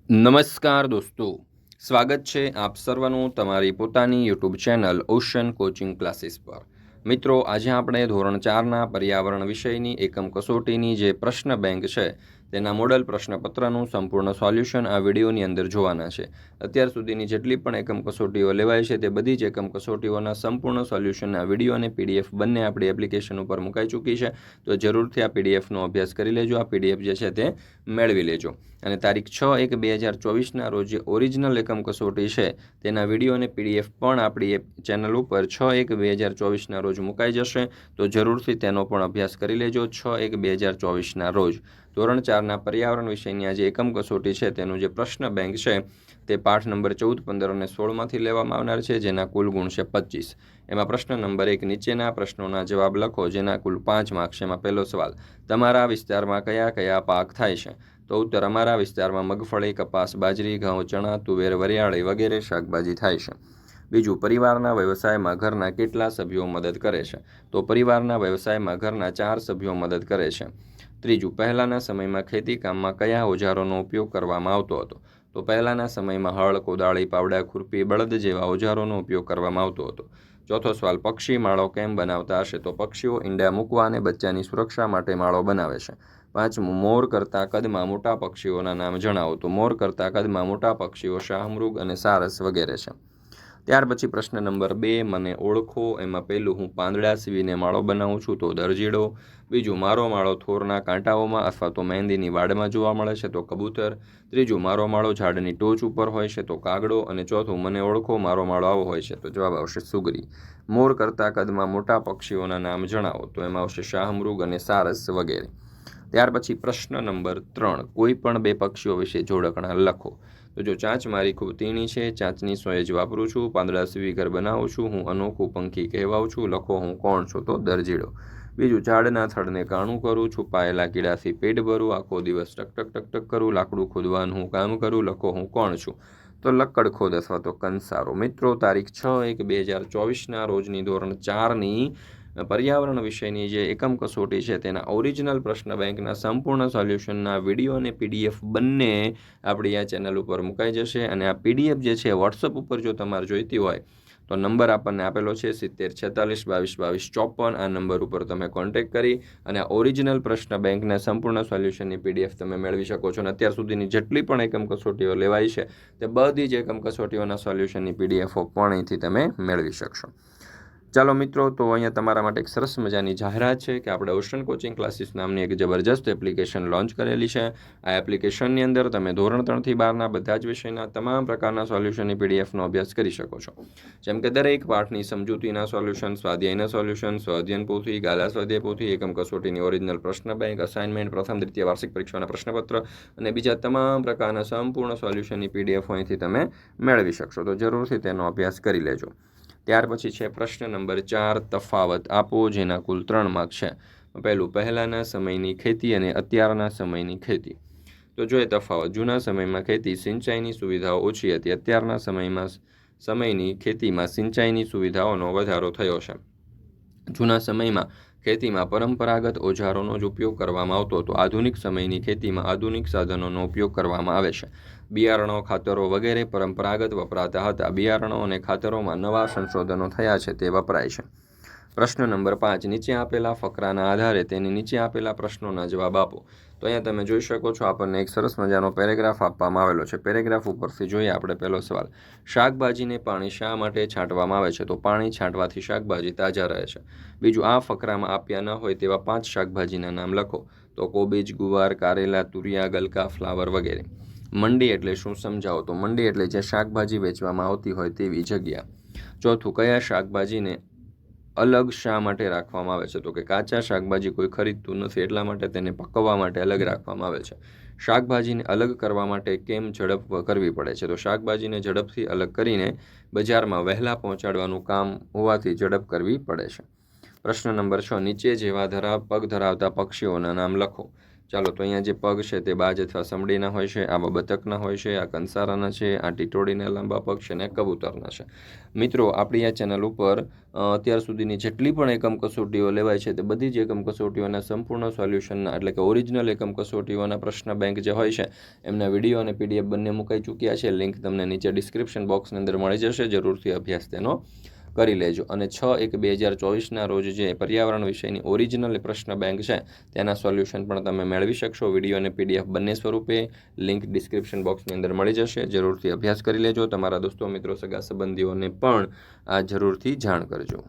નમસ્કાર દોસ્તો, સ્વાગત છે આપ સર્વનું તમારી પોતાની YouTube channel ocean coaching classes પર। મિત્રો, આજે આપણે ધોરણ 4ના પર્યાવરણ વિષયની એકમ કસોટીની જે પ્રશ્ન બેંક છે તેના મોડલ પ્રશ્નપત્રનું સંપૂર્ણ સોલ્યુશન આ વિડીયોની અંદર જોવાના છે। અત્યાર સુધીની જેટલી પણ એકમ કસોટીઓ લેવાય છે તે બધી જ એકમ કસોટીઓના સંપૂર્ણ સોલ્યુશનના વિડીયો અને પીડીએફ બંને આપણી એપ્લિકેશન ઉપર મુકાઈ ચૂકી છે, તો જરૂરથી આ પીડીએફનો અભ્યાસ કરી લેજો। આ પીડીએફ જે છે તે મેળવી લેજો અને તારીખ 6/1/2024ના રોજ જે ઓરિજિનલ એકમ કસોટી છે તેના વિડીયો અને પીડીએફ પણ આપણી ચેનલ ઉપર 6/1/2024ના રોજ મુકાઈ જશે, તો જરૂરથી તેનો પણ અભ્યાસ કરી લેજો। 6/1/2024ના રોજ ધોરણ 4ના પર્યાવરણ વિષયની આ જે એકમ કસોટી છે તેનું જે પ્રશ્ન બેંક છે તે પાઠ નંબર 14, 15 અને 16માંથી લેવામાં આવનાર છે, જેના કુલ ગુણ છે 25। એમાં પ્રશ્ન નંબર 1, નીચેના પ્રશ્નોના જવાબ લખો, જેના કુલ 5 માર્ક્સ। એમાં પહેલો સવાલ, તમારા વિસ્તારમાં કયા કયા પાક થાય છે? તો ઉત્તર, અમારા વિસ્તારમાં મગફળી, કપાસ, બાજરી, ઘઉં, ચણા, તુવેર, વરિયાળી વગેરે શાકભાજી થાય છે। બીજું, પરિવારના વ્યવસાયમાં ઘરના કેટલા સભ્યો મદદ કરે છે? તો પરિવારના વ્યવસાયમાં ઘરના 4 સભ્યો મદદ કરે છે। ત્રીજું, પહેલાંના સમયમાં ખેતી કામમાં કયા ઓજારોનો ઉપયોગ કરવામાં આવતો હતો? તો પહેલાંના સમયમાં હળ, કોદાળી, પાવડા, ખુરપી, બળદ જેવા ઓજારોનો ઉપયોગ કરવામાં આવતો હતો। ચોથો સવાલ, પક્ષી માળો કેમ બનાવતા હશે? તો પક્ષીઓ ઈંડા મૂકવા અને બચ્ચાની સુરક્ષા માટે માળો બનાવે છે। પાંચમું, મોર કરતાં કદમાં મોટા પક્ષીઓના નામ જણાવો? તો મોર કરતાં કદમાં મોટા પક્ષીઓ શાહમૃગ અને સારસ વગેરે છે। ત્યાર પછી પ્રશ્ન નંબર 2, મને ઓળખો। એમાં પહેલું, હું પાંદડા સીવીને માળો બનાવું છું, તો દરજીડો। બીજું, મારો માળો થોરના કાંટાઓમાં અથવા તો મહેંદીની વાડમાં જોવા મળે છે, તો કબૂતર। ત્રીજું, મારો માળો ઝાડની ટોચ ઉપર હોય છે, તો કાગડો। અને ચોથું, મને ઓળખો, મારો માળો આવો હોય છે, તો જવાબ આવશે સુગરી। મોર કરતાં કદમાં મોટા પક્ષીઓના નામ જણાવો? તો એમાં આવશે શાહમૃગ અને સારસ વગેરે। ત્યાર પછી પ્રશ્ન નંબર 3, કોઈ પણ 2 પક્ષીઓ વિશે જોડકણા લખો। તો જો ચાંચ મારી ખૂબ તીણી છે, ચાંચની સોય જ વાપરું છું, પાંદડા સીવી ઘર બનાવું છું, હું અનોખું પંખી કહેવાઉં છું, લખો હું કોણ છું? તો દરજીડો। બીજું, ઝાડના થડને કાણું કરું, છુપાયેલા કીડાથી પેટ ભરું, આખો દિવસ ટક ટક ટક ટક કરું, લાકડું ખોદવાનું હું કામ કરું, લખો હું કોણ છું? તો લક્કડ ખોદ અથવા તો કંસારો। મિત્રો, તારીખ 6/1/2024ના રોજની ધોરણ 4ની પર્યાવરણ વિષયની જે એકમ કસોટી છે તેના ઓરિજિનલ પ્રશ્ન બેંકના સંપૂર્ણ સોલ્યુશનના વિડીયો અને પીડીએફ બંને આપણી આ ચેનલ ઉપર મુકાઈ જશે। અને આ પીડીએફ જે છે વોટ્સઅપ ઉપર જો તમારે જોઈતી હોય તો નંબર આપણને આપેલો છે 7046222254। આ નંબર ઉપર તમે કોન્ટેક્ટ કરી અને આ ઓરિજિનલ પ્રશ્ન બેંકના સંપૂર્ણ સોલ્યુશનની પીડીએફ તમે મેળવી શકો છો। અને અત્યાર સુધીની જેટલી પણ એકમ કસોટીઓ લેવાઈ છે તે બધી જ એકમ કસોટીઓના સોલ્યુશનની પીડીએફો પણ અહીંથી તમે મેળવી શકશો। ચાલો મિત્રો, તો અહીંયા તમારા માટે એક સરસ મજાની જાહેરાત છે કે આપણે ઓશન કોચિંગ ક્લાસીસ નામની એક જબરજસ્ત એપ્લિકેશન લોન્ચ કરેલી છે। આ એપ્લિકેશનની અંદર તમે ધોરણ 3થી 12ના બધા જ વિષયના તમામ પ્રકારના સોલ્યુશનની પીડીએફનો અભ્યાસ કરી શકો છો, જેમ કે દરેક પાઠની સમજૂતીના સોલ્યુશન, સ્વાધ્યાયના સોલ્યુશન, સ્વાધ્યાયન પોથી, ગાલા સ્વાધ્યાય પોથી, એકમ કસોટીની ઓરિજિનલ પ્રશ્ન બેંક, અસાઇનમેન્ટ, પ્રથમ દ્વિતીય વાર્ષિક પરીક્ષાના પ્રશ્નપત્ર અને બીજા તમામ પ્રકારના સંપૂર્ણ સોલ્યુશનની પીડીએફ અહીંથી તમે મેળવી શકશો, તો જરૂરથી તેનો અભ્યાસ કરી લેજો। ત્યાર પછી છે પ્રશ્ન નંબર 4, તફાવત આપો, જેના કુલ 3 માર્ક છે। પહેલું, પહેલાંના સમયની ખેતી અને અત્યારના સમયની ખેતી। તો જોઈએ તફાવત, જૂના સમયમાં ખેતી સિંચાઈની સુવિધાઓ ઓછી હતી, અત્યારના સમયની ખેતીમાં સિંચાઈની સુવિધાઓનો વધારો થયો છે। જૂના સમયમાં ખેતીમાં પરંપરાગત ઓજારોનો જ ઉપયોગ કરવામાં આવતો હતો, આધુનિક સમયની ખેતીમાં આધુનિક સાધનોનો ઉપયોગ કરવામાં આવે છે। બિયારણો, ખાતરો વગેરે પરંપરાગત વપરાતા હતા, બિયારણો અને ખાતરોમાં નવા સંશોધનો થયા છે તે વપરાય છે। પ્રશ્ન નંબર 5, નીચે આપેલા ફકરાના આધારે તેની નીચે આપેલા પ્રશ્નોના જવાબ આપો। તો અહીંયા તમે જોઈ શકો છો આપણને એક સરસ મજાનો પેરેગ્રાફ આપવામાં આવેલો છે। પેરેગ્રાફ ઉપરથી જોઈએ આપણે પહેલો સવાલ, શાકભાજીને પાણી શા માટે છાંટવામાં આવે છે? તો પાણી છાંટવાથી શાકભાજી તાજા રહે છે। બીજું, આ ફકરામાં આપ્યા ન હોય તેવા 5 શાકભાજીના નામ લખો। તો કોબીજ, ગુવાર, કારેલા, તુરિયા, ગલકા, ફ્લાવર વગેરે। મંડી એટલે શું સમજાવો? તો મંડી એટલે જે શાકભાજી વેચવામાં આવતી હોય તેવી જગ્યા। ચોથું, કયા શાકભાજીને અલગ શા માટે રાખવામાં આવે છે? તો કે કાચા શાકભાજી કોઈ ખરીદતું નથી એટલા માટે તેને પકવવા માટે અલગ રાખવામાં આવે છે। શાકભાજીને અલગ કરવા માટે કેમ ઝડપ કરવી પડે છે? તો શાકભાજીને ઝડપથી અલગ કરીને બજારમાં વહેલા પહોંચાડવાનું કામ હોવાથી ઝડપ કરવી પડે છે। પ્રશ્ન નંબર 6, નીચે જેવા પગ ધરાવતા પક્ષીઓના નામ લખો। ચાલો તો અહીંયા જે પગ છે તે બાજ અથવા સમડીના હોય છે, આવા બતકના હોય છે, આ કંસારાના છે, આ ટીટોડીના લાંબા પગ છે અને કબૂતરના છે. મિત્રો આપણી આ ચેનલ ઉપર અત્યાર સુધીની જેટલી પણ એકમ કસોટીઓ લેવાય છે તે બધી જ એકમ કસોટીઓના સંપૂર્ણ સોલ્યુશનના એટલે કે ઓરિજિનલ એકમ કસોટીઓના પ્રશ્ન બેંક જે હોય છે એમના વિડીયો અને પીડીએફ બંને મુકાઈ ચૂક્યા છે. લિંક તમને નીચે ડિસ્ક્રિપ્શન બોક્સની અંદર મળી જશે. જરૂરથી અભ્યાસ તેનો કરી લેજો. અને 6/1/2024ના રોજ જે પર્યાવરણ વિષયની ઓરિજિનલ પ્રશ્ન બેંક છે તેના સોલ્યુશન પણ તમે મેળવી શકશો વિડીયો અને પીડીએફ બંને સ્વરૂપે. લિંક ડિસ્ક્રિપ્શન બોક્સની અંદર મળી જશે. જરૂરથી અભ્યાસ કરી લેજો. તમારા દોસ્તો મિત્રો સગા સંબંધીઓને પણ આ જરૂરથી જાણ કરજો.